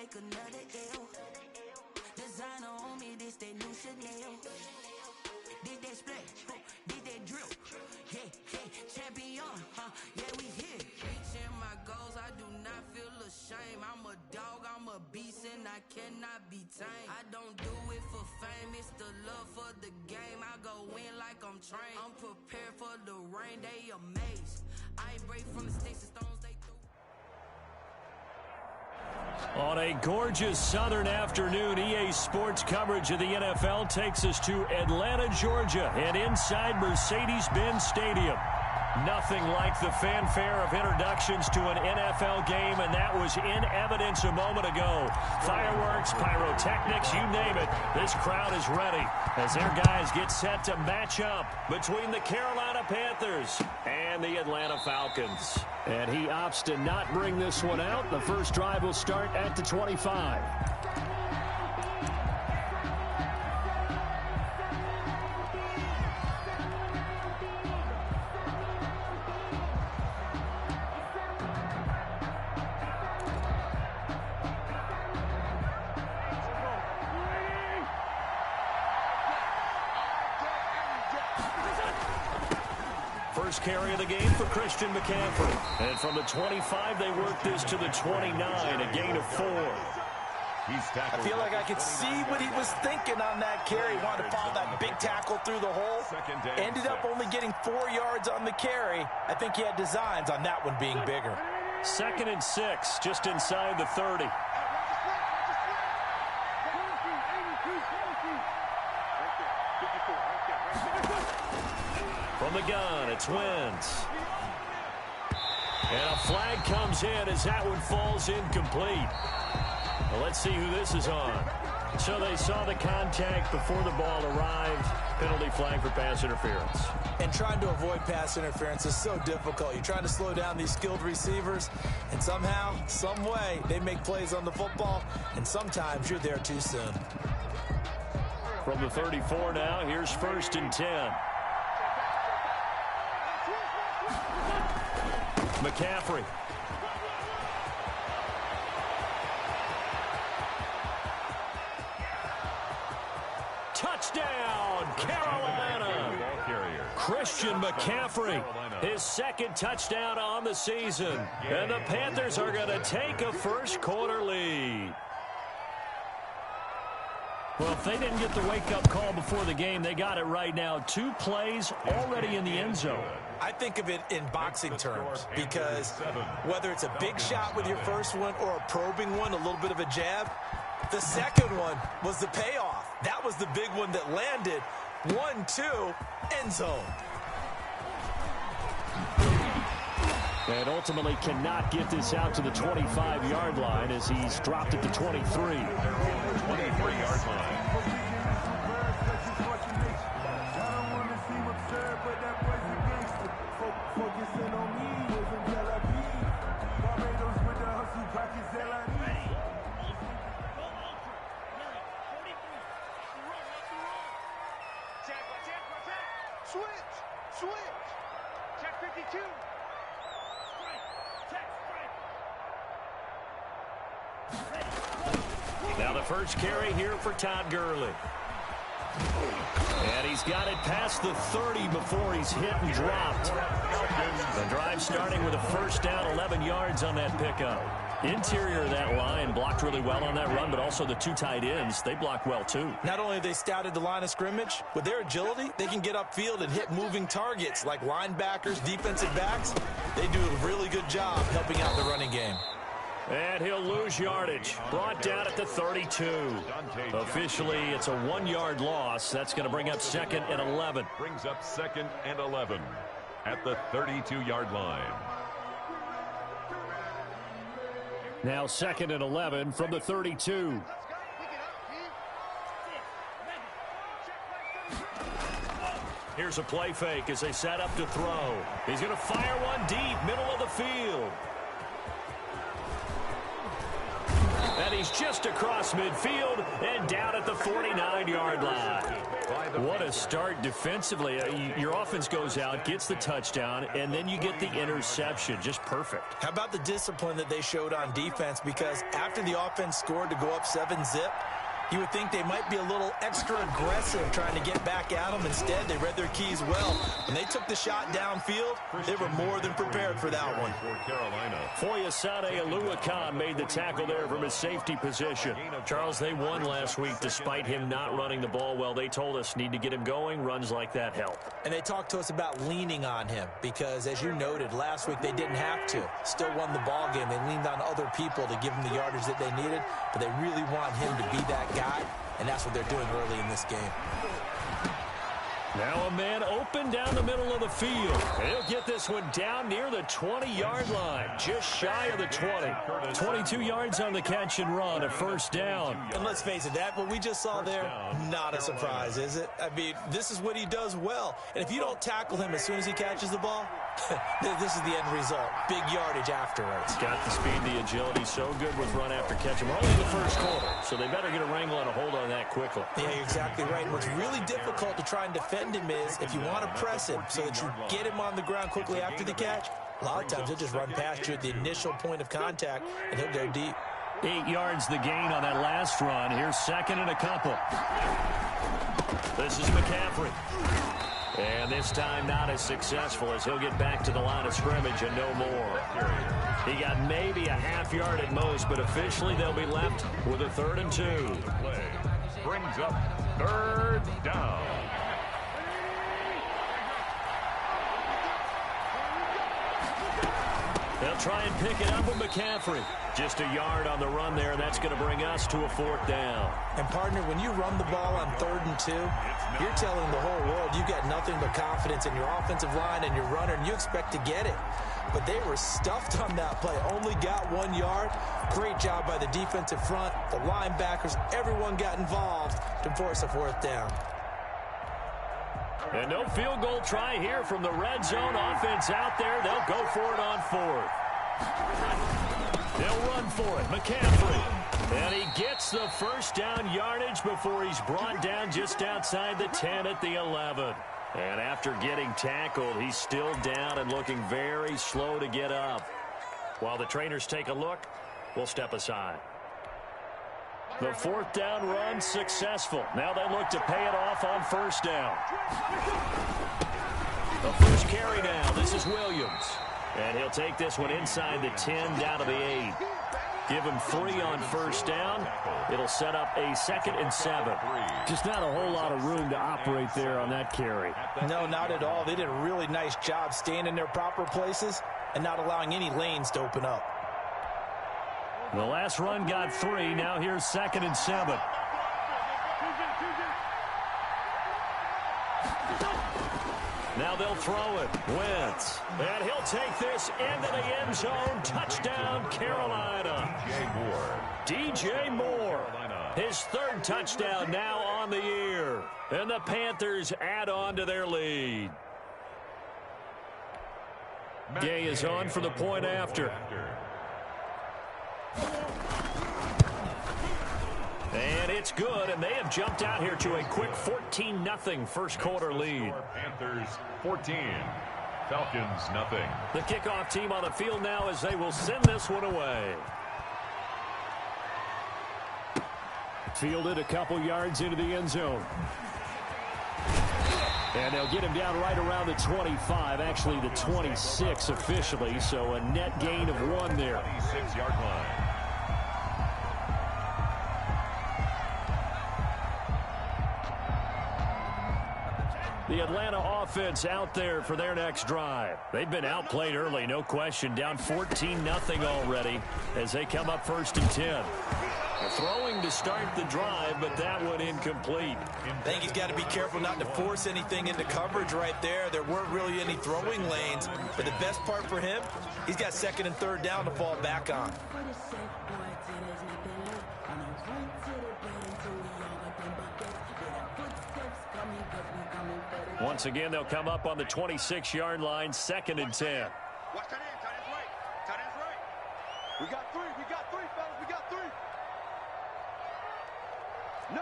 take another L. Designer on me, this that new Chanel. Did that splash, did that drip. Yeah, champion, yeah, we here. Reaching my goals, I do not feel ashamed. I'm a dog, I'm a beast, and I cannot be tamed. I don't do it for fame, it's the love for the game. I go in like I'm trained. I'm prepared for the rain, they amazed. I break from the sticks and stones they threw. On a gorgeous southern afternoon, EA Sports coverage of the NFL takes us to Atlanta, Georgia, and inside Mercedes-Benz Stadium. Nothing like the fanfare of introductions to an NFL game, and that was in evidence a moment ago. Fireworks, pyrotechnics, you name it. This crowd is ready as their guys get set to match up between the Carolina Panthers and the Atlanta Falcons. And he opts to not bring this one out. The first drive will start at the 25. First carry of the game for Christian McCaffrey. And from the 25, they work this to the 29, a gain of 4. I feel like I could see what he was thinking on that carry. Wanted to follow that big tackle through the hole. Ended up only getting 4 yards on the carry. I think he had designs on that one being bigger. 2nd and 6, just inside the 30. From the gun, it's Wentz. And a flag comes in as that one falls incomplete. Well, let's see who this is on. So they saw the contact before the ball arrived. Penalty flag for pass interference. And trying to avoid pass interference is so difficult. You're trying to slow down these skilled receivers, and somehow, some way, they make plays on the football, and sometimes you're there too soon. From the 34 now, here's 1st and 10. McCaffrey. Touchdown, Carolina. Christian McCaffrey, his 2nd touchdown on the season. And the Panthers are going to take a first-quarter lead. Well, if they didn't get the wake-up call before the game, they got it right now. 2 plays already in the end zone. I think of it in boxing terms because whether it's a big shot with your first one or a probing one, a little bit of a jab, the second one was the payoff. That was the big one that landed. 1-2, end zone. And ultimately cannot get this out to the 25-yard line as he's dropped at the 23. 23-yard line. Switch. Check 52. Now the first carry here for Todd Gurley. And he's got it past the 30 before he's hit and dropped. The drive starting with a first down, 11 yards on that pickup. Interior of that line blocked really well on that run, but also the 2 tight ends, they block well too. Not only have they scouted the line of scrimmage, with their agility, they can get upfield and hit moving targets like linebackers, defensive backs. They do a really good job helping out the running game. And he'll lose yardage. Brought down at the 32. Officially, it's a 1-yard loss. That's going to bring up 2nd and 11. Brings up 2nd and 11 at the 32-yard line. Now 2nd and 11 from the 32. Here's a play fake as they set up to throw. He's going to fire one deep, middle of the field. And he's just across midfield and down at the 49-yard line. What a start defensively. Your offense goes out, gets the touchdown, and then you get the interception. Just perfect. How about the discipline that they showed on defense? Because after the offense scored to go up 7-zip, you would think they might be a little extra aggressive trying to get back at them. Instead, they read their keys well. When they took the shot downfield, they were more than prepared for that one. Foyesade Aluakan made the tackle there from his safety position. Charles, they won last week despite him not running the ball well. They told us need to get him going. Runs like that help. And they talked to us about leaning on him because, as you noted, last week they didn't have to. Still won the ball game. They leaned on other people to give them the yardage that they needed, but they really want him to be that guy, and that's what they're doing early in this game. Now a man open down the middle of the field. He'll get this one down near the 20-yard line, just shy of the 20. 22 yards on the catch and run, a first down. And let's face it, that what we just saw there, not a surprise, is it? I mean, this is what he does well. And if you don't tackle him as soon as he catches the ball, this is the end result. Big yardage afterwards. Got the speed, the agility, so good with run after catch. We're only in the first quarter, so they better get a wrangle and a hold on that quickly. Yeah, you're exactly right. And what's really difficult to try and defend him is if you want to press him so that you get him on the ground quickly after the catch, a lot of times he'll just run past you at the initial point of contact, and he'll go deep. 8 yards the gain on that last run. Here's second and a couple. This is McCaffrey. And this time not as successful as he'll get back to the line of scrimmage and no more. He got maybe a half yard at most, but officially they'll be left with a 3rd and 2. Play brings up 3rd down. They'll try and pick it up with McCaffrey. Just a yard on the run there, and that's going to bring us to a 4th down. And, partner, when you run the ball on 3rd and 2, you're telling the whole world you got nothing but confidence in your offensive line and your runner, and you expect to get it. But they were stuffed on that play, only got 1 yard. Great job by the defensive front, the linebackers, everyone got involved to force a 4th down. And no field goal try here from the red zone offense out there. They'll go for it on 4th. They'll run for it. McCaffrey. And he gets the first down yardage before he's brought down just outside the 10 at the 11. And after getting tackled, he's still down and looking very slow to get up. While the trainers take a look, we'll step aside. The 4th down run successful. Now they look to pay it off on 1st down. The first carry now. This is Williams. And he'll take this one inside the 10 down to the 8. Give him 3 on 1st down. It'll set up a 2nd and 7. Just not a whole lot of room to operate there on that carry. No, not at all. They did a really nice job staying in their proper places and not allowing any lanes to open up. The last run got 3. Now here's 2nd and 7. Now they'll throw it. Wentz. And he'll take this into the end zone. Touchdown, Carolina. DJ Moore. His 3rd touchdown now on the year. And the Panthers add on to their lead. Gay is on for the point after. And it's good, and they have jumped out here to a quick 14-0 first quarter lead. Panthers 14, Falcons nothing. The kickoff team on the field now as they will send this one away. Fielded a couple yards into the end zone. And they'll get him down right around the 25, actually the 26 officially, so a net gain of 1 there. 26-yard line. The Atlanta offense out there for their next drive. They've been outplayed early, no question. Down 14-0 already as they come up 1st and 10. Throwing to start the drive, but that one incomplete. I think he's got to be careful not to force anything into coverage right there. There weren't really any throwing lanes, but the best part for him, he's got 2nd and 3rd down to fall back on. Once again, they'll come up on the 26-yard line, 2nd and 10. Watch tight end. Tight end's right. Tight end's right. We got 3. We got 3, fellas. We got 3. No.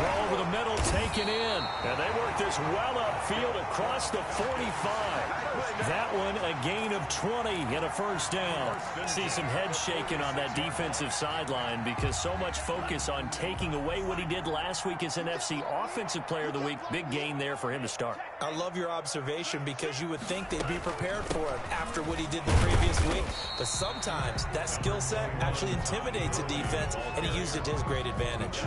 Throw over the middle, taken in. And they work this well upfield across the 45. That one a gain of 20 and a first down. See some head shaking on that defensive sideline because so much focus on taking away what he did last week as NFC Offensive Player of the Week. Big gain there for him to start. I love your observation because you would think they'd be prepared for it after what he did the previous week. But sometimes that skill set actually intimidates a defense, and he used it to his great advantage.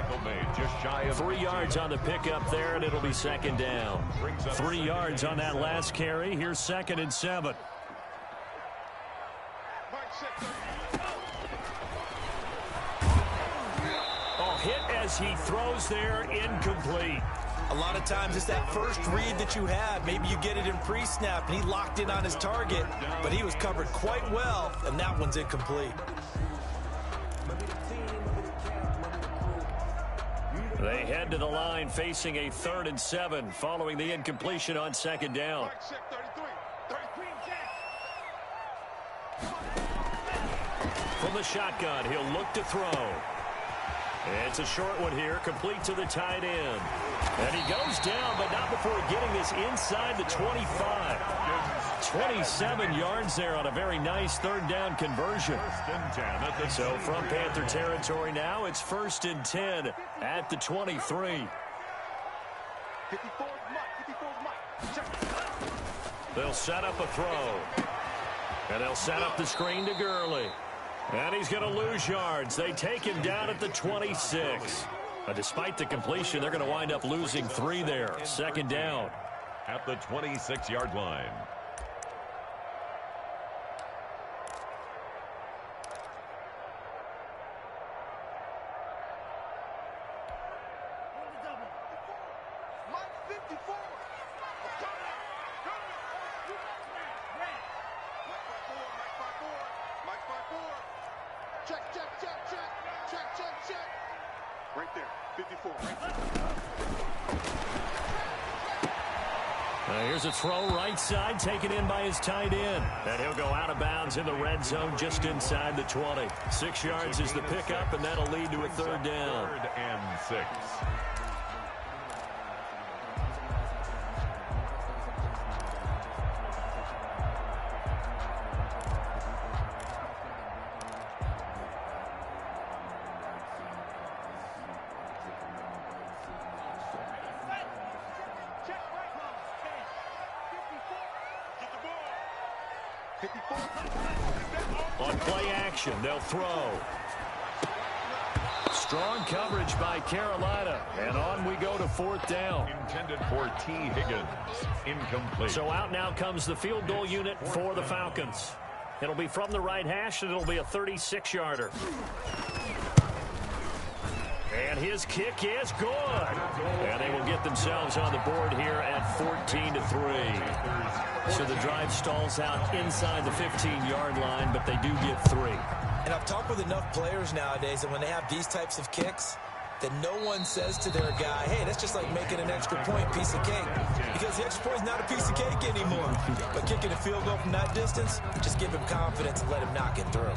Just shy of 3 yards on the pickup there, and it'll be second down. 3 yards on that last carry. Here's 2nd and 7. Oh, hit as he throws there, incomplete. A lot of times it's that first read that you have. Maybe you get it in pre-snap, and he locked in on his target, but he was covered quite well, and that one's incomplete. They head to the line facing a 3rd and 7 following the incompletion on 2nd down. From the shotgun, he'll look to throw. It's a short one here, complete to the tight end. And he goes down, but not before getting this inside the 25. 27 yards there on a very nice 3rd down conversion. So from Panther territory now, it's 1st and 10 at the 23. They'll set up a throw. And they'll set up the screen to Gurley. And he's going to lose yards. They take him down at the 26. Despite the completion, they're going to wind up losing 3 there. 2nd down. At the 26-yard line. Right there, 54. Here's a throw right side, taken in by his tight end. And he'll go out of bounds in the red zone just inside the 20. 6 yards is the pickup, and that'll lead to a 3rd down. 3rd and 6. On play action, they'll throw. Strong coverage by Carolina. And on we go to 4th down. Intended for T. Higgins. Incomplete. So out now comes the field goal unit for the Falcons. It'll be from the right hash, and it'll be a 36-yarder. And his kick is good. And they will get themselves on the board here at 14-3. So the drive stalls out inside the 15-yard line, but they do get 3. And I've talked with enough players nowadays that when they have these types of kicks, that no one says to their guy, hey, that's just like making an extra point, piece of cake. Because the extra point is not a piece of cake anymore. But kicking a field goal from that distance, just give him confidence and let him knock it through.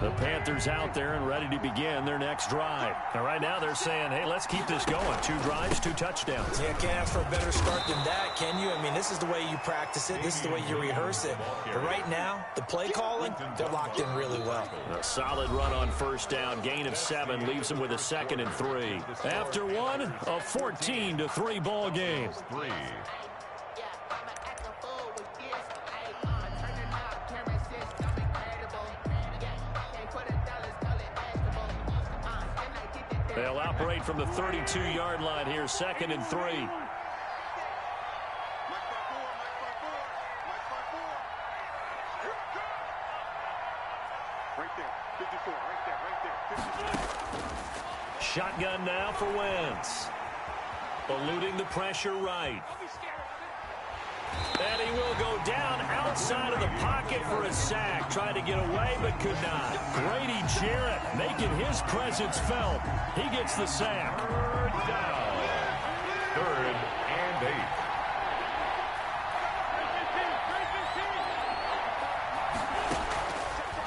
The Panthers out there and ready to begin their next drive. Now, right now they're saying, hey, let's keep this going. 2 drives, 2 touchdowns. Yeah, can't ask for a better start than that, can you? I mean, this is the way you practice it. This is the way you rehearse it. But right now, the play calling, they're locked in really well. A solid run on 1st down. Gain of 7 leaves them with a 2nd and 3. After one, a 14-3 ball game. 3. They'll operate from the 32-yard line here, 2nd and 3. Right there, 54, right there, 54. Shotgun now for Wentz. Eluding the pressure right. And he will go down outside of the pocket for a sack. Tried to get away, but could not. Grady Jarrett making his presence felt. He gets the sack. 3rd down. 3rd and 8.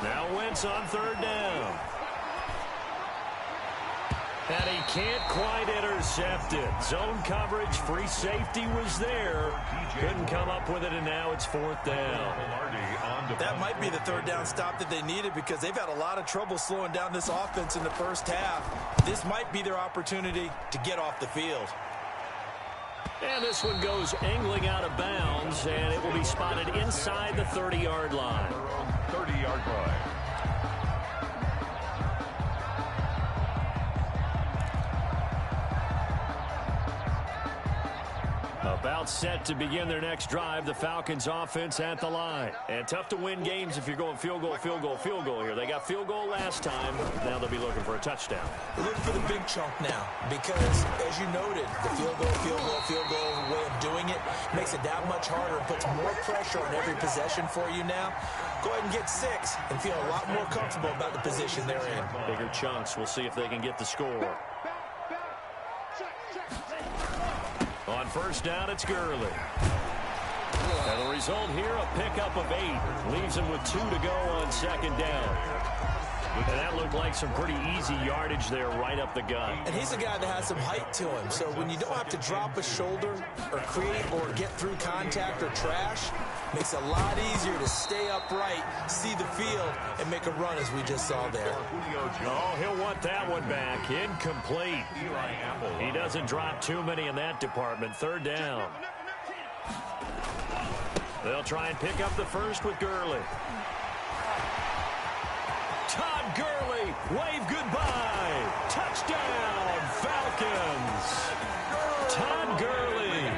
Now Wentz on 3rd down. And he can't quite intercept it. Zone coverage, free safety was there. Couldn't come up with it, and now it's 4th down. That might be the 3rd down stop that they needed because they've had a lot of trouble slowing down this offense in the first half. This might be their opportunity to get off the field. And this one goes angling out of bounds, and it will be spotted inside the 30-yard line. 30-yard line. About set to begin their next drive, the Falcons offense at the line. And tough to win games if you're going field goal, field goal, field goal here. They got field goal last time. Now they'll be looking for a touchdown. They're looking for the big chunk now because, as you noted, the field goal, field goal, field goal way of doing it makes it that much harder and puts more pressure on every possession for you now. Go ahead and get 6 and feel a lot more comfortable about the position they're in. Bigger chunks. We'll see if they can get the score. On 1st down, it's Gurley. And the result here, a pickup of 8. Leaves him with 2 to go on 2nd down. And that looked like some pretty easy yardage there right up the gut. And he's a guy that has some height to him. So when you don't have to drop a shoulder or create or get through contact or trash, makes it a lot easier to stay upright, see the field, and make a run as we just saw there. Oh, he'll want that one back. Incomplete. He doesn't drop too many in that department. 3rd down. They'll try and pick up the first with Gurley. Todd Gurley, wave goodbye. Touchdown, Falcons. Todd Gurley,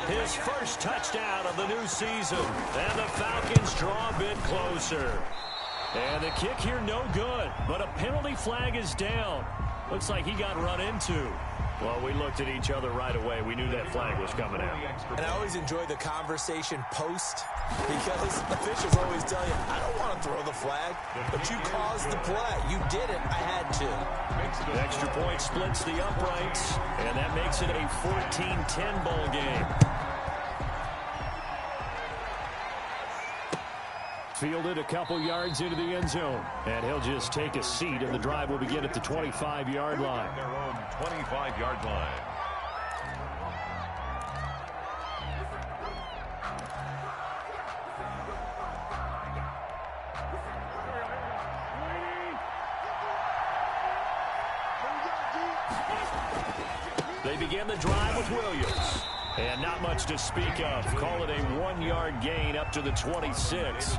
his first touchdown of the new season. And the Falcons draw a bit closer. And the kick here no good, but a penalty flag is down. Looks like he got run into. Well, we looked at each other right away. We knew that flag was coming out. And I always enjoy the conversation post because officials always tell you, I don't want to throw the flag, but you caused the play. You did it. I had to. The extra point splits the uprights, and that makes it a 14-10 ball game. Fielded a couple yards into the end zone, and he'll just take a seat, and the drive will begin at the 25-yard line. Their own 25-yard line. They begin the drive with Williams. And not much to speak of. Call it a 1-yard gain up to the 26.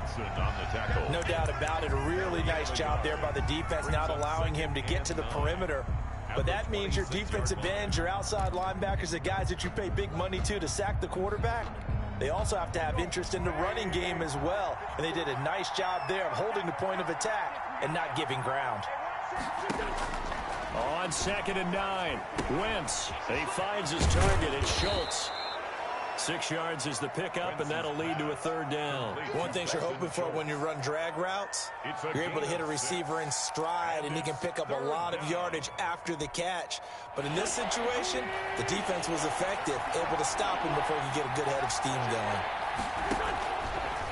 No doubt about it. A really nice job there by the defense, not allowing him to get to the perimeter. But that means your defensive ends, your outside linebackers, the guys that you pay big money to sack the quarterback, they also have to have interest in the running game as well. And they did a nice job there of holding the point of attack and not giving ground. On 2nd and 9, Wentz. He finds his target. It's Schultz. 6 yards is the pickup, and that'll lead to a 3rd down. One thing you're hoping for when you run drag routes, you're able to hit a receiver in stride, and he can pick up a lot of yardage after the catch. But in this situation, the defense was effective, able to stop him before he could get a good head of steam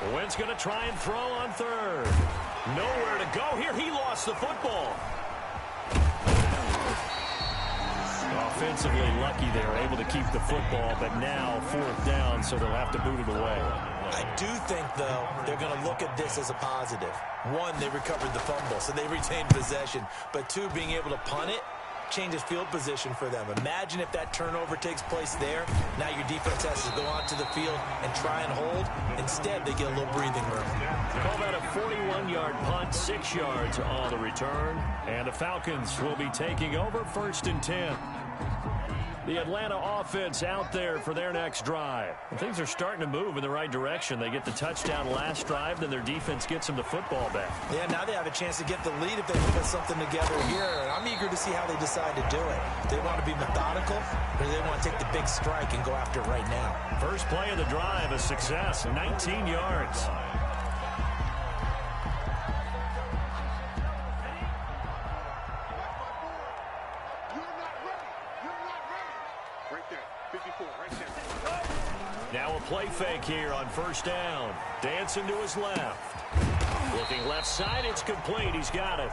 going. Wentz going to try and throw on 3rd. Nowhere to go here. He lost the football. Offensively lucky they were able to keep the football, but now 4th down, so they'll have to boot it away. I do think, though, they're going to look at this as a positive. 1, they recovered the fumble, so they retained possession. But 2, being able to punt it changes field position for them. Imagine if that turnover takes place there. Now your defense has to go onto the field and try and hold. Instead, they get a little breathing room. Call that a 41-yard punt, 6 yards on the return. And the Falcons will be taking over 1st and 10. The Atlanta offense out there for their next drive. And things are starting to move in the right direction. They get the touchdown last drive, then their defense gets them the football back. Yeah, now they have a chance to get the lead if they can put something together here. And I'm eager to see how they decide to do it. They want to be methodical, or they want to take the big strike and go after it right now. First play of the drive, a success, 19 yards. Right there, 50 Now a play fake here on first down. Dancing to his left. Looking left side, it's complete. He's got it.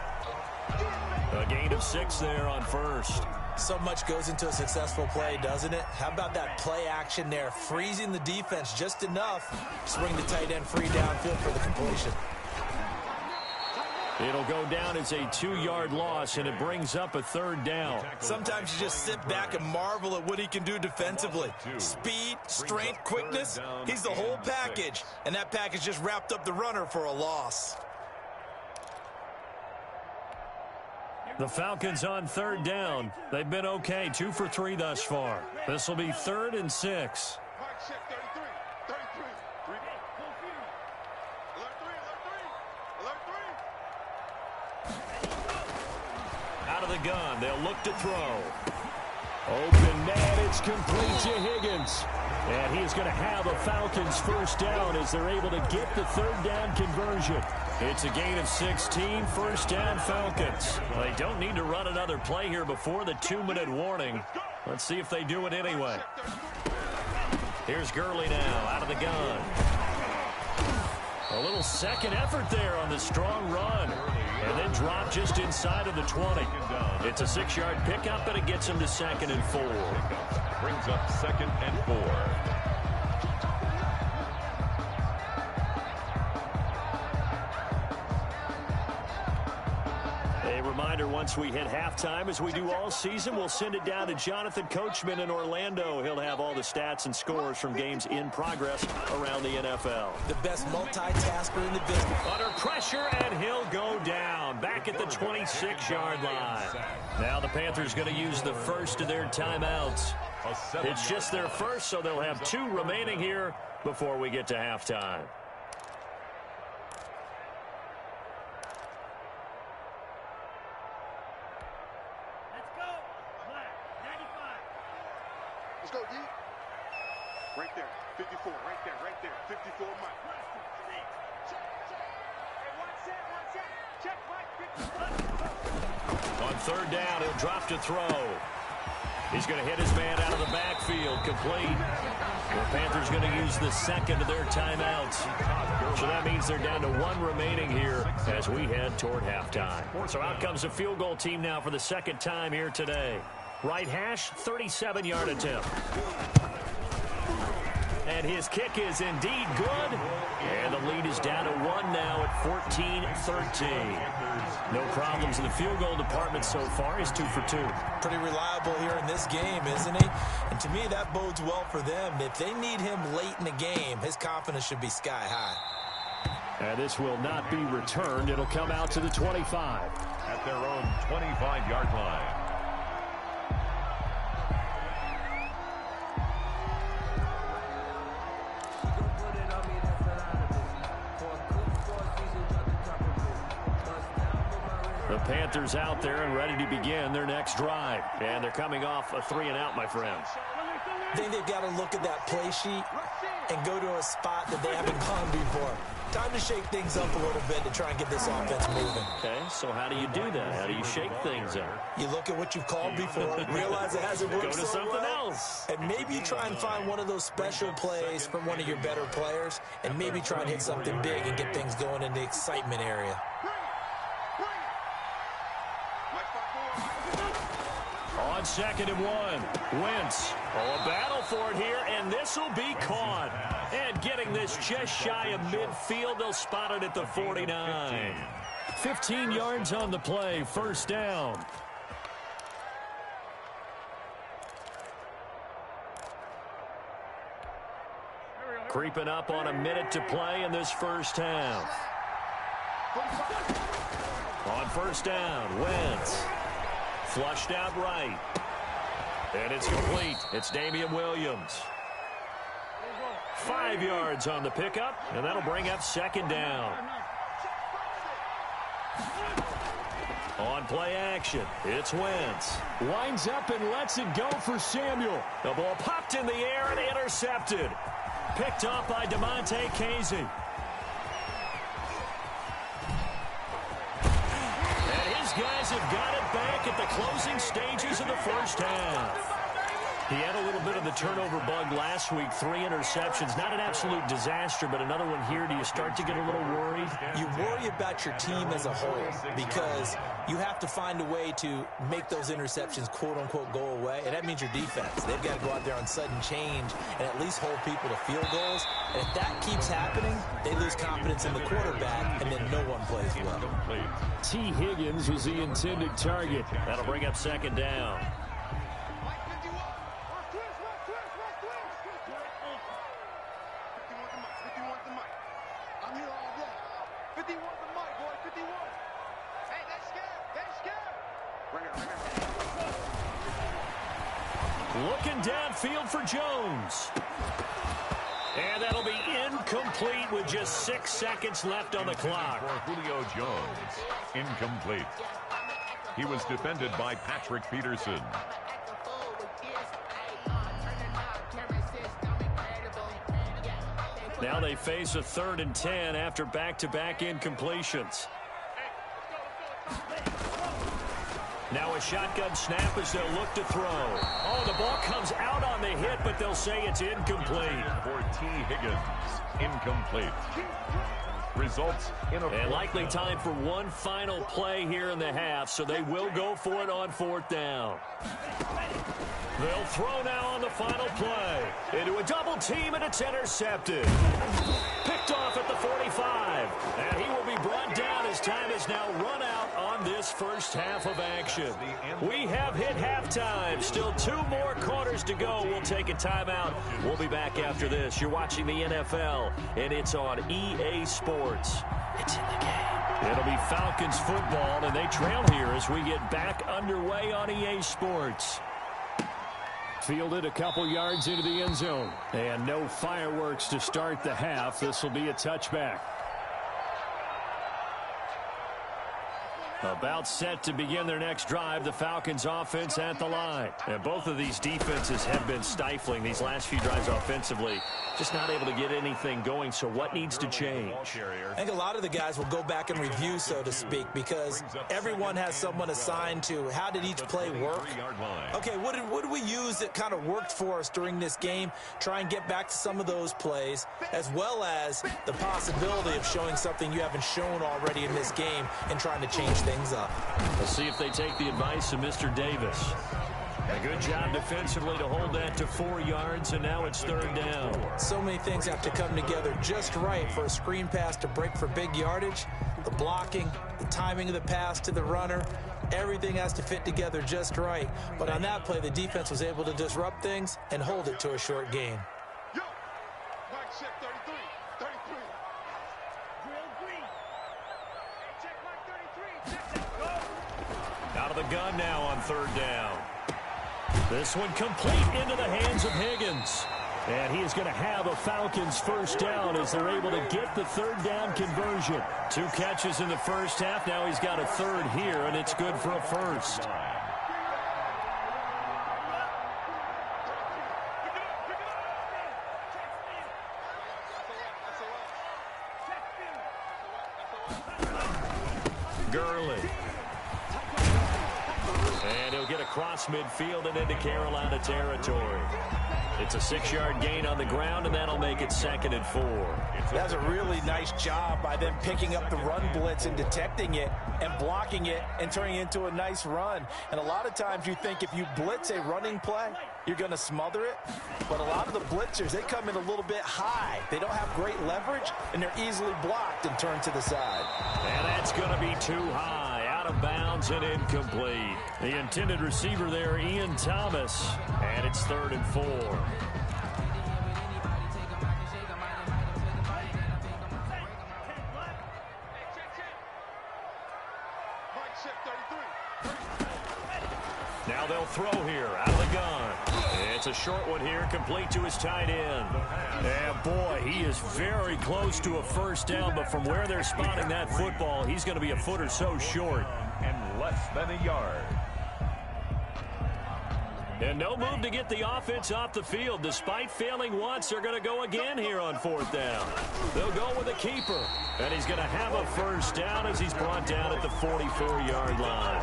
A gain of 6 there on first. So much goes into a successful play, doesn't it? How about that play action there, freezing the defense just enough to bring the tight end free downfield for the completion. It'll go down as a 2-yard loss, and it brings up a third down. Sometimes you just sit back and marvel at what he can do defensively. Speed, strength, quickness, he's the whole package. And that package just wrapped up the runner for a loss. The Falcons on third down. They've been okay, 2 for 3 thus far. This will be 3rd and 6. Out of the gun, they'll look to throw. Open man, it's complete to Higgins. And he is going to have a Falcons first down as they're able to get the third down conversion. It's a gain of 16, first down Falcons. They don't need to run another play here before the 2-minute warning. Let's see if they do it anyway. Here's Gurley now, out of the gun. A little second effort there on the strong run. And then drop just inside of the 20. It's a 6-yard pickup, and it gets him to 2nd and 4. Brings up 2nd and 4. Reminder, once we hit halftime, as we do all season, we'll send it down to Jonathan Coachman in Orlando. He'll have all the stats and scores from games in progress around the NFL. The best multitasker in the business. Under pressure, and he'll go down. Back at the 26-yard line. Now the Panthers going to use the first of their timeouts. It's just their first, so they'll have 2 remaining here before we get to halftime. Let's go, D. Right there. 54. Right there. 54, Mike. On third down, he'll drop to throw. He's going to hit his man out of the backfield, complete. The Panthers going to use the second of their timeouts. So that means they're down to 1 remaining here as we head toward halftime. So out comes the field goal team now for the second time here today. Right hash, 37-yard attempt. And his kick is indeed good. And the lead is down to 1 now at 14-13. No problems in the field goal department so far. He's 2 for 2. Pretty reliable here in this game, isn't he? And to me, that bodes well for them. If they need him late in the game, his confidence should be sky high. And this will not be returned. It'll come out to the 25. At their own 25-yard line. The Panthers out there and ready to begin their next drive. And they're coming off a 3-and-out, my friend. I think they've got to look at that play sheet and go to a spot that they haven't gone before. Time to shake things up a little bit to try and get this offense moving. Okay, so how do you do that? How do you shake things up? You look at what you've called before, realize it hasn't worked Go to so something well, else. and maybe try and find one of those special plays from one of your better players, and maybe try and hit something big and get things going in the excitement area. On 2nd and 1, Wentz. Oh, a battle for it here, and this will be caught. And getting this just shy of midfield, they'll spot it at the 49. 15 yards on the play, first down. Creeping up on a minute to play in this first half. On first down, Wentz. Flushed out right. And it's complete. It's Damian Williams. 5 yards on the pickup, and that'll bring up 2nd down. On play action, it's Wentz. Winds up and lets it go for Samuel. The ball popped in the air and intercepted. Picked off by DeMonte Casey. And his guys have got it back at the closing stages of the first half. He had a little bit of the turnover bug last week, 3 interceptions. Not an absolute disaster, but another one here. Do you start to get a little worried? You worry about your team as a whole because you have to find a way to make those interceptions, quote-unquote, go away, and that means your defense. They've got to go out there on sudden change and at least hold people to field goals. And if that keeps happening, they lose confidence in the quarterback, and then no one plays well. T. Higgins was the intended target. That'll bring up second down. Looking downfield for Jones. And that'll be incomplete with just 6 seconds left on the clock. For Julio Jones, incomplete. He was defended by Patrick Peterson. Now they face a 3rd and 10 after back-to-back incompletions. Now a shotgun snap as they'll look to throw. Oh, the ball comes out on the hit, but they'll say it's incomplete. For T. Higgins, incomplete. Results in a and likely time for one final play here in the half, so they will go for it on 4th down. They'll throw now on the final play. Into a double team, and it's intercepted. Picked off at the 45. And he will be brought down as time is now run out on this first half of action. We have hit halftime. Still 2 more quarters to go. We'll take a timeout. We'll be back after this. You're watching the NFL, and it's on EA Sports. It's in the game. It'll be Falcons football, and they trail here as we get back underway on EA Sports. Fielded a couple yards into the end zone. And no fireworks to start the half. This will be a touchback. About set to begin their next drive, the Falcons offense at the line. And both of these defenses have been stifling these last few drives offensively. Just not able to get anything going, so what needs to change? I think a lot of the guys will go back and review, so to speak, because everyone has someone assigned to how did each play work. Okay, what did we use that kind of worked for us during this game? Try and get back to some of those plays, as well as the possibility of showing something you haven't shown already in this game and trying to change things up. Let's see if they take the advice of Mr. Davis. A good job defensively to hold that to 4 yards, and now it's 3rd down. So many things have to come together just right for a screen pass to break for big yardage. The blocking, the timing of the pass to the runner, everything has to fit together just right. But on that play, the defense was able to disrupt things and hold it to a short gain. Out of the gun now on 3rd down. This one complete into the hands of Higgins. And he is going to have a Falcons first down as they're able to get the 3rd down conversion. 2 catches in the first half. Now he's got a 3rd here, and it's good for a first. Gurley. And he'll get across midfield and into Carolina territory. It's a 6-yard gain on the ground, and that'll make it 2nd and 4. That's a really nice job by them picking up the run blitz and detecting it and blocking it and turning it into a nice run. And a lot of times you think if you blitz a running play, you're going to smother it. But a lot of the blitzers, they come in a little bit high. They don't have great leverage, and they're easily blocked and turned to the side. And that's going to be too high. Out of bounds and incomplete. The intended receiver there, Ian Thomas. And it's 3rd and 4. Now they'll throw here out of the gun. It's a short one here, complete to his tight end. And boy, he is very close to a first down, but from where they're spotting that football, he's going to be a foot or so short. And less than a yard. And no move to get the offense off the field. Despite failing once, they're going to go again here on 4th down. They'll go with a keeper. And he's going to have a first down as he's brought down at the 44-yard line.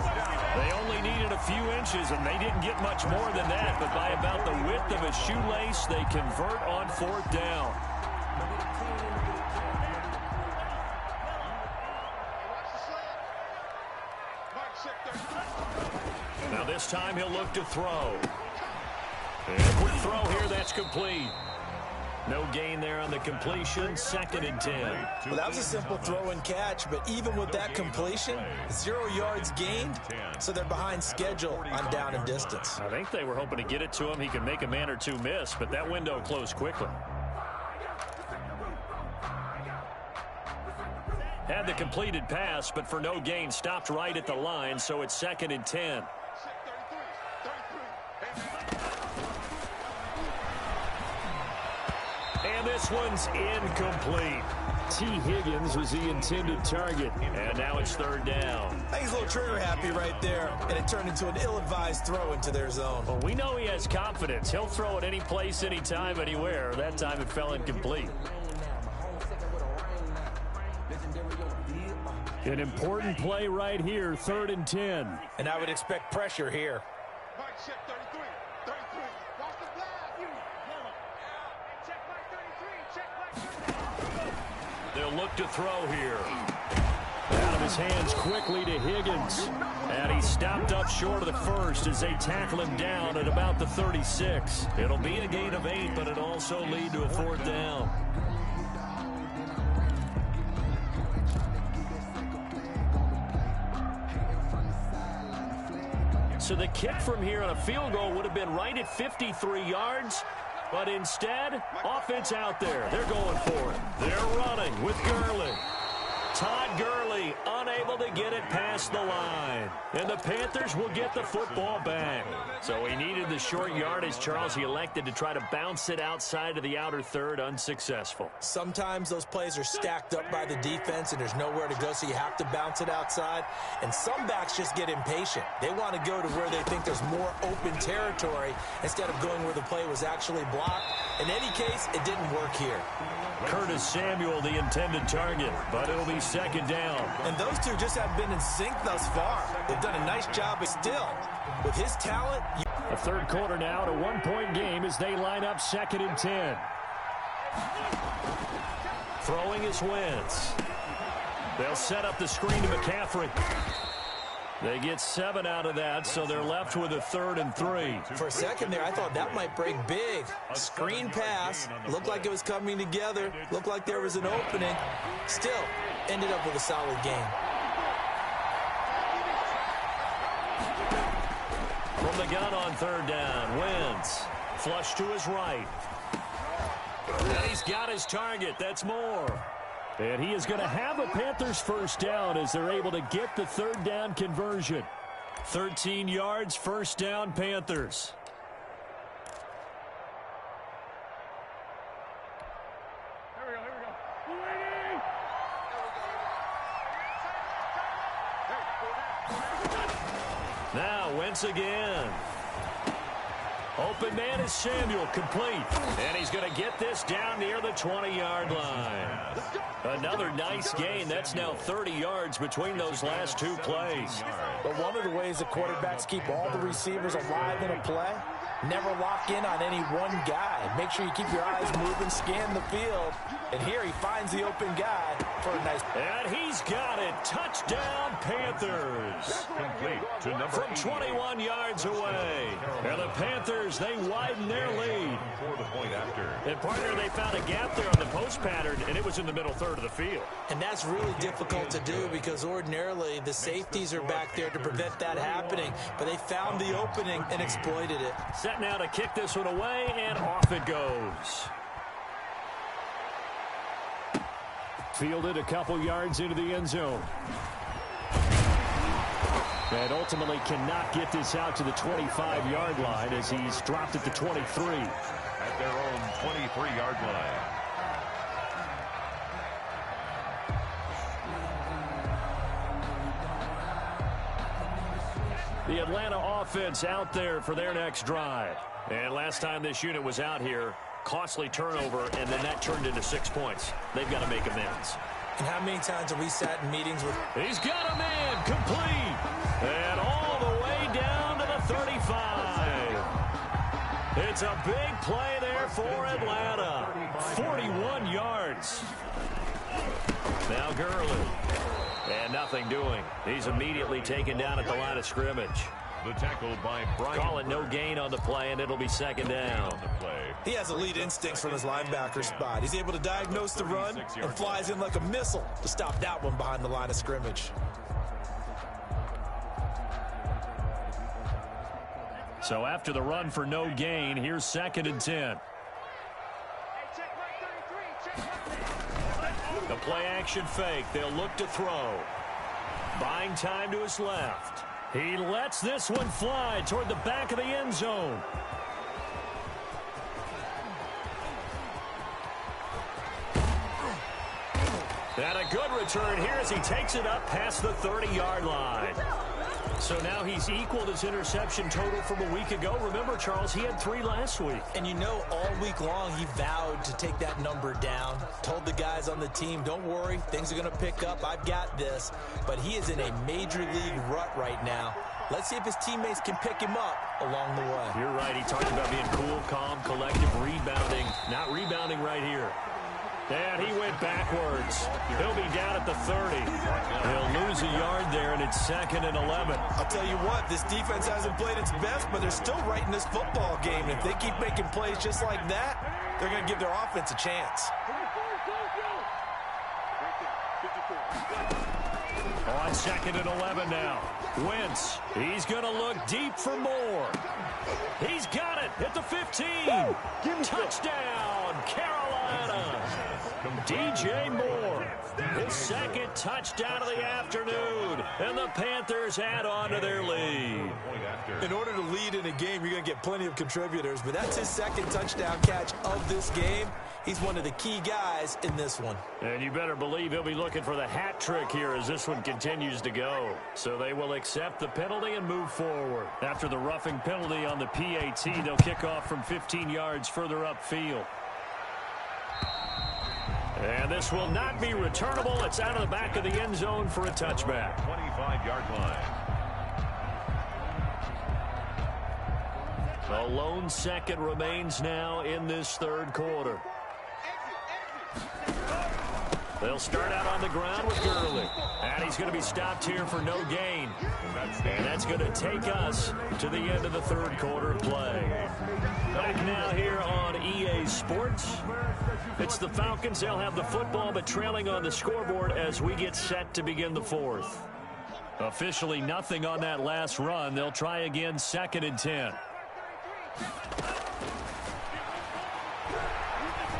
They only needed a few inches, and they didn't get much more than that. But by about the width of a shoelace, they convert on 4th down. Now this time he'll look to throw. And a quick throw here, that's complete. No gain there on the completion, 2nd and 10. Well, that was a simple throw and catch, but even with that completion, 0 yards gained, so they're behind schedule on down and distance. I think they were hoping to get it to him. He could make a man or two miss, but that window closed quickly. Had the completed pass, but for no gain, stopped right at the line, so it's 2nd and 10. And this one's incomplete. T. Higgins was the intended target. And now it's 3rd down. I think he's a little trigger happy right there, and it turned into an ill-advised throw into their zone. Well, we know he has confidence. He'll throw it any place, anytime, anywhere. That time it fell incomplete. An important play right here, 3rd and 10. And I would expect pressure here. They'll look to throw here. Out of his hands quickly to Higgins. And he stopped up short of the first as they tackle him down at about the 36. It'll be a gain of 8, but it'll also lead to a 4th down. So the kick from here on a field goal would have been right at 53 yards. But instead, offense out there. They're going for it. They're running with Gurley. Todd Gurley unable to get it past the line. And the Panthers will get the football back. So he needed the short yardage, Charles. He elected to try to bounce it outside of the outer third, unsuccessful. Sometimes those plays are stacked up by the defense and there's nowhere to go, so you have to bounce it outside. And some backs just get impatient. They want to go to where they think there's more open territory instead of going where the play was actually blocked. In any case, it didn't work here. Curtis Samuel, the intended target, but it'll be 2nd down. And those two just have been in sync thus far. They've done a nice job, but still, with his talent... A 3rd quarter now, a 1-point game as they line up 2nd and 10. Throwing is Wentz. They'll set up the screen to McCaffrey. They get 7 out of that, so they're left with a 3rd and 3. For a second there, I thought that might break big. Screen pass. Looked like it was coming together. Looked like there was an opening. Still, ended up with a solid game. From the gun on 3rd down, Wentz. Flush to his right. And he's got his target. That's more. And he is going to have a Panthers 1st down as they're able to get the 3rd down conversion. 13 yards, 1st down, Panthers. Here we go. Now, Wentz again. Open man is Samuel, complete. And he's going to get this down near the 20-yard line. Another nice gain. That's now 30 yards between those last 2 plays. But one of the ways the quarterbacks keep all the receivers alive in a play, never lock in on any one guy. Make sure you keep your eyes moving, scan the field. And here he finds the open guy for a nice... And he's got it. Touchdown, Panthers. Complete to number From 21 yards away. And the Panthers, they widen their lead. For the point after. And, partner, they found a gap there on the post pattern, and it was in the middle third of the field. And that's really difficult to do because ordinarily the safeties are back there to prevent that happening. But they found the opening and exploited it. Set now to kick this one away, and off it goes. Fielded a couple yards into the end zone. And ultimately cannot get this out to the 25-yard line as he's dropped at the 23. At their own 23-yard line. The Atlanta offense out there for their next drive. And last time this unit was out here, costly turnover, and then that turned into 6 points. They've got to make amends. And how many times have we sat in meetings with... He's got a man, complete. And all the It's a big play there for Atlanta. 41 yards. Now Gurley. And nothing doing. He's immediately taken down at the line of scrimmage. The tackle by Brian. Call it no gain on the play, and it'll be second down. He has elite instincts from his linebacker spot. He's able to diagnose the run and flies in like a missile to stop that one behind the line of scrimmage. So after the run for no gain, here's 2nd and 10. The play action fake. They'll look to throw. Buying time to his left. He lets this one fly toward the back of the end zone. And a good return here as he takes it up past the 30-yard line. So now he's equaled his interception total from a week ago. Remember, Charles, he had 3 last week. And you know, all week long he vowed to take that number down. Told the guys on the team, don't worry, things are going to pick up. I've got this. But he is in a major league rut right now. Let's see if his teammates can pick him up along the way. You're right. He talked about being cool, calm, collective, rebounding. Not rebounding right here. And he went backwards. He'll be down at the 30. He'll lose a yard there, and it's 2nd and 11. I'll tell you what, this defense hasn't played its best, but they're still right in this football game. If they keep making plays just like that, they're going to give their offense a chance. On 2nd and 11 now. Wentz, he's going to look deep for more. He's got it at the 15. Touchdown, Carolina. DJ Moore, his 2nd touchdown of the afternoon. And the Panthers add on to their lead. In order to lead in a game, you're going to get plenty of contributors, but that's his 2nd touchdown catch of this game. He's one of the key guys in this one. And you better believe he'll be looking for the hat trick here as this one continues to go. So they will accept the penalty and move forward. After the roughing penalty on the PAT, they'll kick off from 15 yards further upfield. And this will not be returnable. It's out of the back of the end zone for a touchback. 25-yard line. A lone 2nd remains now in this 3rd quarter. They'll start out on the ground with Gurley. And he's going to be stopped here for no gain. And that's going to take us to the end of the 3rd quarter of play. Back now here on EA Sports. It's the Falcons. They'll have the football, but trailing on the scoreboard as we get set to begin the 4th. Officially nothing on that last run. They'll try again, 2nd and 10.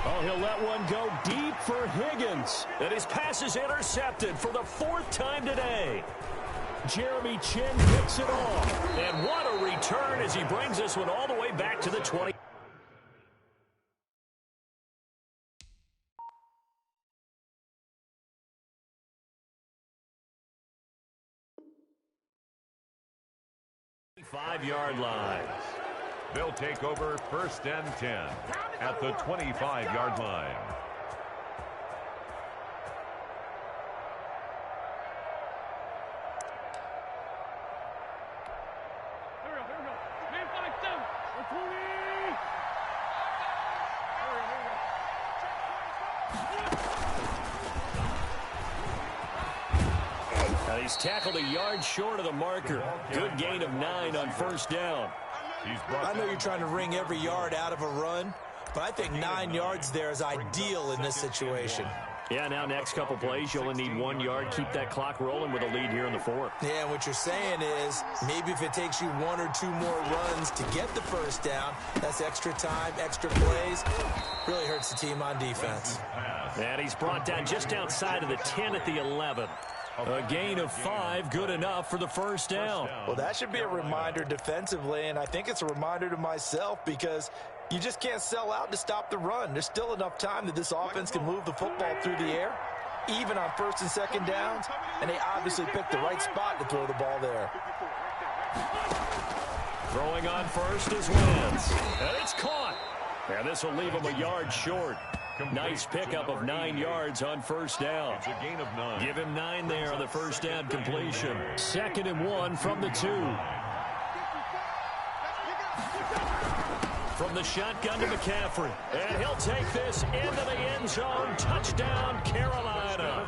Oh, he'll let one go deep for Higgins. And his pass is intercepted for the 4th time today. Jeremy Chin picks it off. And what a return as he brings this one all the way back to the 20. Five-yard line. They'll take over 1st and 10 at the 25-yard line. He's tackled a yard short of the marker. Good gain of 9 on 1st down. I know you're trying to wring every yard out of a run, but I think 9 yards there is ideal in this situation. Yeah, now next couple plays, you only need 1 yard. Keep that clock rolling with a lead here in the 4th. Yeah, what you're saying is maybe if it takes you 1 or 2 more runs to get the 1st down, that's extra time, extra plays. Really hurts the team on defense. And he's brought down just outside of the 10 at the 11. A gain of 5, good enough for the 1st down. Well, that should be a reminder defensively, and I think it's a reminder to myself because you just can't sell out to stop the run. There's still enough time that this offense can move the football through the air, even on 1st and 2nd downs, and they obviously picked the right spot to throw the ball there. Throwing on 1st is Wentz, and it's caught. And this will leave him a yard short. Nice pickup of 9 yards on 1st down. It's a gain of 9. Give him 9 there on the 1st down completion. 2nd and 1 from the 2. from the shotgun to McCaffrey. And he'll take this into the end zone. Touchdown, Carolina.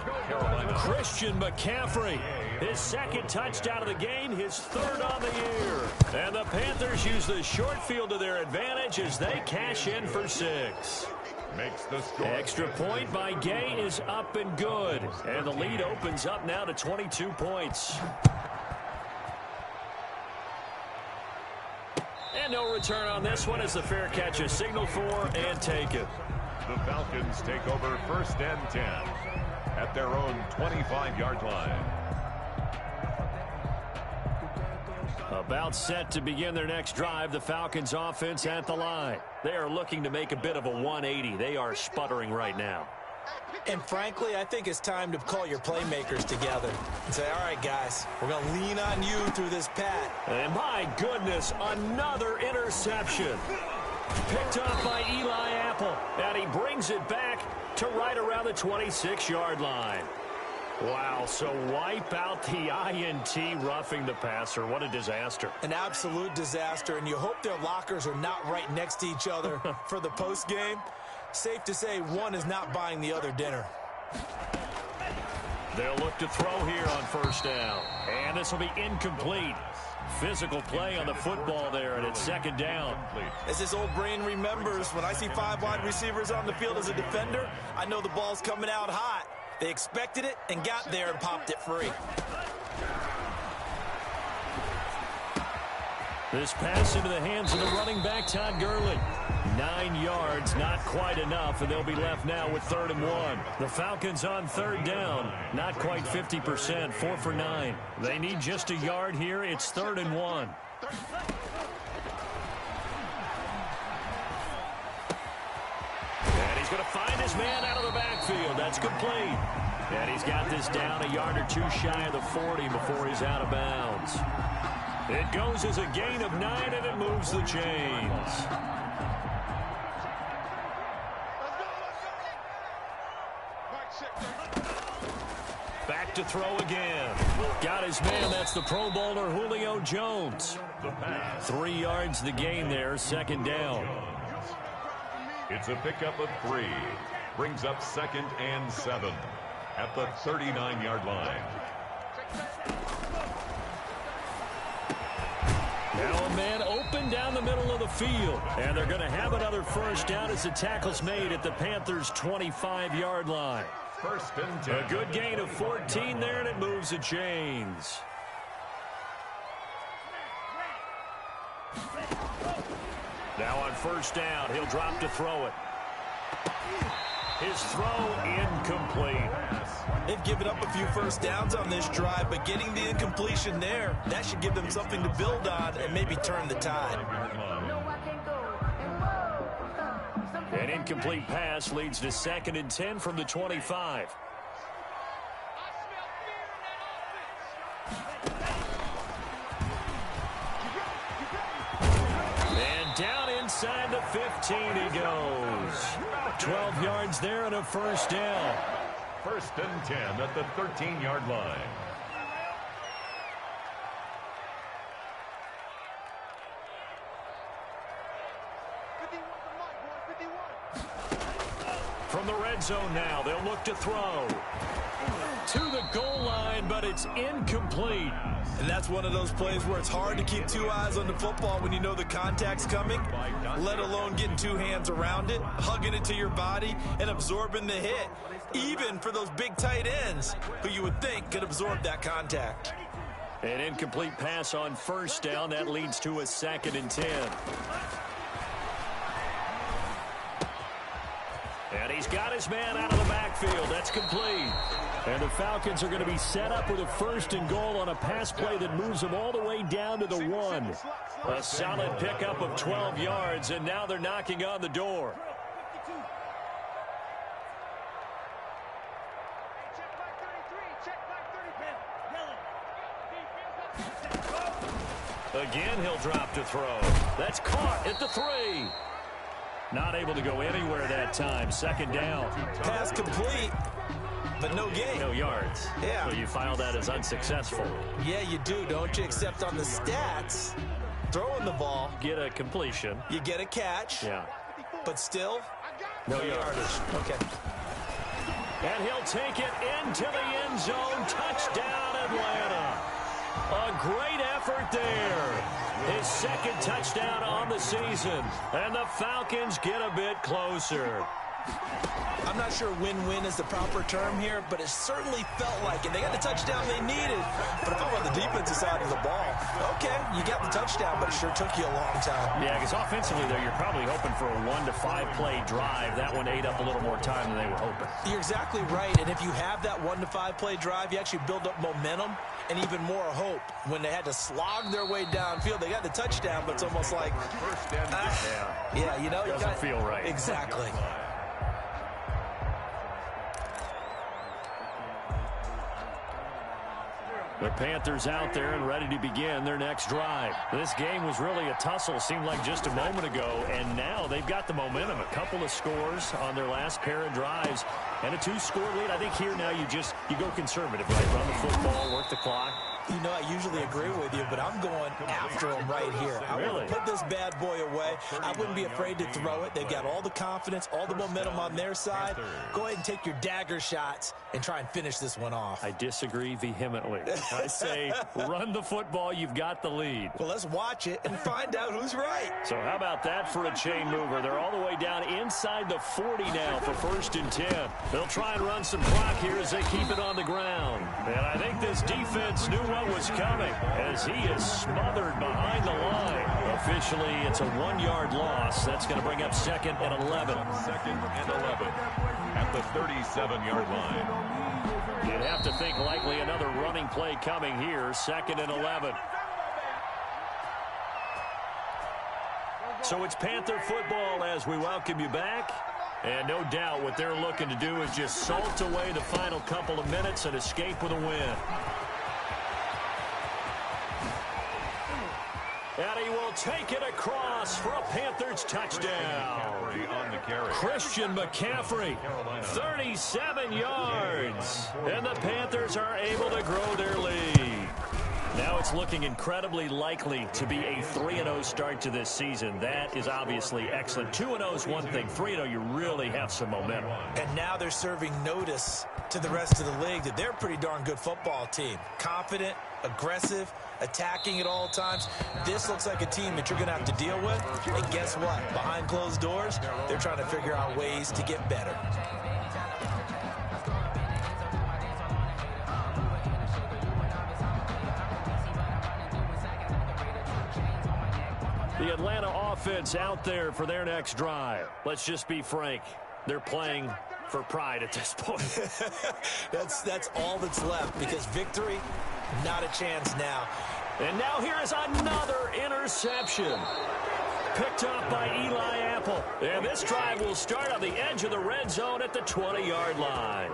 Christian McCaffrey, his second touchdown of the game, his third on the year. And the Panthers use the short field to their advantage as they cash in for 6. Makes the score. Extra point by Gay is up and good. And the lead opens up now to 22 points. And no return on this one as the fair catch is signaled for and taken. The Falcons take over 1st and 10 at their own 25-yard line. About set to begin their next drive, the Falcons offense at the line. They are looking to make a bit of a 180. They are sputtering right now. And frankly, I think it's time to call your playmakers together and say, all right, guys, we're going to lean on you through this pat. And my goodness, another interception. Picked off by Eli Apple. And he brings it back to right around the 26-yard line. Wow, so wipe out the INT, roughing the passer. What a disaster. An absolute disaster, and you hope their lockers are not right next to each other for the postgame. Safe to say one is not buying the other dinner. They'll look to throw here on 1st down. And this will be incomplete. Physical play on the football there, and it's 2nd down. As this old brain remembers, when I see 5 wide receivers on the field as a defender, I know the ball's coming out hot. They expected it and got there and popped it free. This pass into the hands of the running back, Todd Gurley. 9 yards, not quite enough, and they'll be left now with 3rd and 1. The Falcons on 3rd down, not quite 50%, 4 for 9. They need just a yard here. It's 3rd and 1. And he's going to find his man out of the backfield. That's complete. And he's got this down a yard or 2 shy of the 40 before he's out of bounds. It goes as a gain of 9, and it moves the chains. Back to throw again. Got his man. That's the Pro Bowler Julio Jones. 3 yards the gain there, 2nd down. It's a pickup of 3. Brings up 2nd and 7 at the 39-yard line. Now a man open down the middle of the field. And they're going to have another 1st down as the tackle's made at the Panthers' 25-yard line. 1st and 10. A good gain of 14 there, and it moves the chains. Now on 1st down, he'll drop to throw it. His throw incomplete. They've given up a few 1st downs on this drive, but getting the incompletion there, that should give them something to build on and maybe turn the tide. An incomplete pass leads to 2nd and 10 from the 25. And down inside the 15 he goes. 12 yards there and a 1st down. 1st and 10 at the 13-yard line. From the red zone now, they'll look to throw. To the goal line, but it's incomplete. And that's one of those plays where it's hard to keep 2 eyes on the football when you know the contact's coming, let alone getting 2 hands around it, hugging it to your body, and absorbing the hit, even for those big tight ends who you would think could absorb that contact. An incomplete pass on 1st down. That leads to a 2nd and 10. And he's got his man out of the backfield. That's complete. And the Falcons are going to be set up with a 1st and goal on a pass play that moves them all the way down to the 1. A solid pickup of 12 yards, and now they're knocking on the door. Again, he'll drop to throw. That's caught at the 3. Not able to go anywhere that time. 2nd down. Pass complete, but no gain. No yards. Yeah. So you file that as unsuccessful. Yeah, you do, don't you? Except on the stats, throwing the ball. Get a completion. You get a catch. Yeah. But still, no yardage. Okay. And he'll take it into the end zone. Touchdown, Atlanta. A great effort there. His second touchdown on the season. And the Falcons get a bit closer. I'm not sure win-win is the proper term here, but it certainly felt like it. They got the touchdown they needed. But if I'm on the defensive side of the ball, okay, you got the touchdown, but it sure took you a long time. Yeah, because offensively, though, you're probably hoping for a 1 to 5 play drive. That one ate up a little more time than they were hoping. You're exactly right, and if you have that 1 to 5 play drive, you actually build up momentum and even more hope. When they had to slog their way downfield, they got the touchdown, but it's almost like, yeah, you know, doesn't feel right. Exactly. The Panthers out there and ready to begin their next drive. This game was really a tussle, seemed like just a moment ago, and now they've got the momentum. A couple of scores on their last pair of drives and a 2-score lead. I think here now you go conservative, right? Run the football, work the clock. You know, I usually agree with you, but I'm going after him right here. I want to put this bad boy away. I wouldn't be afraid to throw it. They've got all the confidence, all the momentum on their side. Go ahead and take your dagger shots and try and finish this one off. I disagree vehemently. I say run the football. You've got the lead. Well, let's watch it and find out who's right. So how about that for a chain mover? They're all the way down inside the 40 now for 1st and 10. They'll try and run some clock here as they keep it on the ground. And I think this defense knew what was coming as he is smothered behind the line. Officially, it's a 1-yard loss. That's going to bring up 2nd and 11. 2nd and 11 at the 37-yard line. You'd have to think likely another running play coming here. 2nd and 11. So it's Panther football as we welcome you back. And no doubt what they're looking to do is just salt away the final couple of minutes and escape with a win. And he will take it across for a Panthers touchdown. On the carry. Christian McCaffrey, 37 yards. And the Panthers are able to grow their lead. Now it's looking incredibly likely to be a 3-0 start to this season. That is obviously excellent. 2-0 is one thing. 3-0, you really have some momentum. And now they're serving notice to the rest of the league that they're a pretty darn good football team. Confident, aggressive, attacking at all times. This looks like a team that you're going to have to deal with. And guess what? Behind closed doors, they're trying to figure out ways to get better. The Atlanta offense out there for their next drive. Let's just be frank. They're playing for pride at this point. That's all that's left, because victory, not a chance now. And now here is another interception. Picked up by Eli Apple. And this drive will start on the edge of the red zone at the 20-yard line.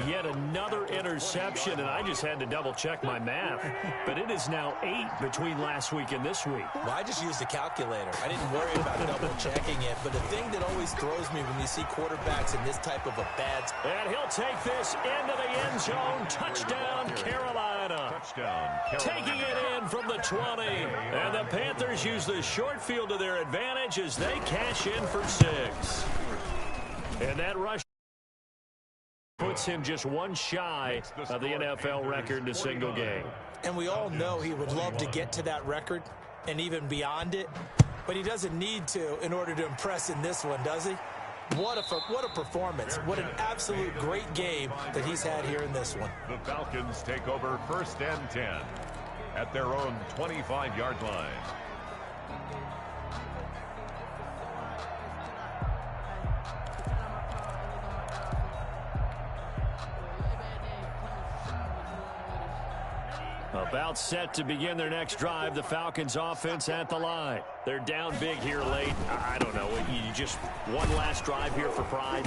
Yet another interception, and I just had to double-check my math. But it is now 8 between last week and this week. Well, I just used a calculator. I didn't worry about double-checking it. But the thing that always throws me when you see quarterbacks in this type of a bad... And he'll take this into the end zone. Touchdown, Carolina. Taking it in from the 20. And the Panthers use the short field to their advantage as they cash in for 6. And that rush puts him just one shy of the NFL record in a single game. And we all know he would love to get to that record and even beyond it, but he doesn't need to in order to impress in this one, does he? What a performance. What an absolute great game that he's had here in this one. The Falcons take over 1st and 10 at their own 25-yard line. About set to begin their next drive, the Falcons offense at the line. They're down big here late. I don't know. You just one last drive here for pride.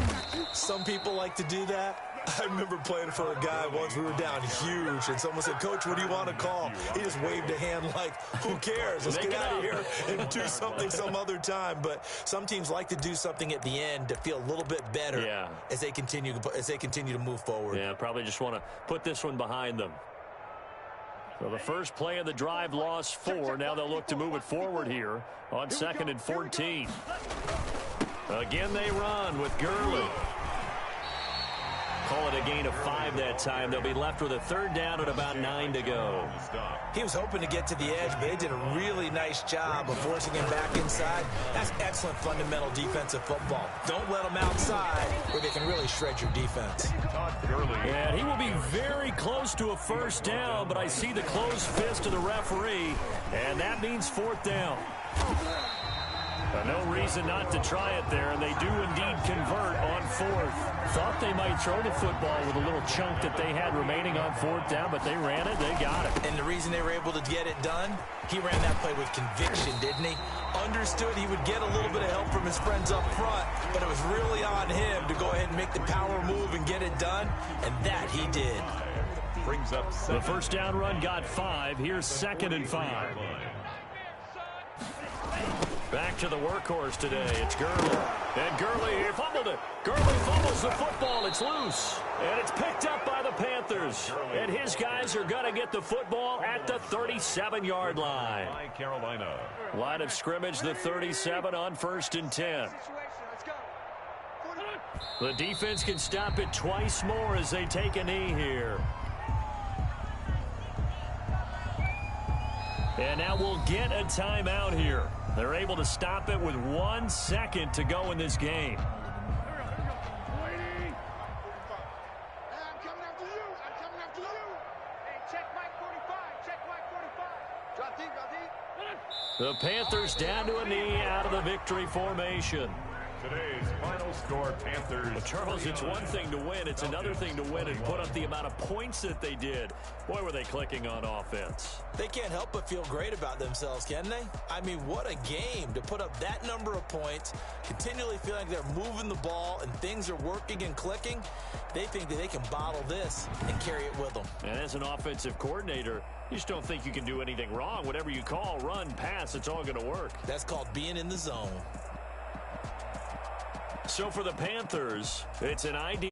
Some people like to do that. I remember playing for a guy once. We were down huge, and someone said, "Coach, what do you want to call?" He just waved a hand like, who cares? Let's get out of here and do something some other time. But some teams like to do something at the end to feel a little bit better as they continue to move forward. Yeah, probably just want to put this one behind them. So the first play of the drive lost 4. Now they'll look to move it forward here on 2nd and 14. Again they run with Gurley. Call it a gain of 5 that time. They'll be left with a 3rd down and about 9 to go. He was hoping to get to the edge, but they did a really nice job of forcing him back inside. That's excellent fundamental defensive football. Don't let them outside where they can really shred your defense. And he will be very close to a 1st down, but I see the closed fist of the referee, and that means 4th down. No reason not to try it there, and they do indeed convert on 4th. Thought they might throw the football with a little chunk that they had remaining on 4th down, but they ran it, they got it. And the reason they were able to get it done, he ran that play with conviction, didn't he? Understood he would get a little bit of help from his friends up front, but it was really on him to go ahead and make the power move and get it done, and that he did. Brings up the 1st down run got 5. Here's 2nd and 5. Back to the workhorse today. It's Gurley. And Gurley, he fumbled it. Gurley fumbles the football. It's loose. And it's picked up by the Panthers. And his guys are going to get the football at the 37-yard line. Carolina. Line of scrimmage, the 37 on 1st and 10. The defense can stop it twice more as they take a knee here. And now we'll get a timeout here. They're able to stop it with 1 second to go in this game. I'm coming after you. I'm coming after you. Hey, check Mike 45. Check Mike 45. Drop deep, drop deep. The Panthers down to a knee out of the victory formation. Today's final score, Panthers. Well, Charles, it's one thing to win. It's another thing to win and put up the amount of points that they did. Boy, were they clicking on offense. They can't help but feel great about themselves, can they? I mean, what a game to put up that number of points, continually feeling like they're moving the ball and things are working and clicking. They think that they can bottle this and carry it with them. And as an offensive coordinator, you just don't think you can do anything wrong. Whatever you call, run, pass, it's all going to work. That's called being in the zone. So for the Panthers, it's an ideal.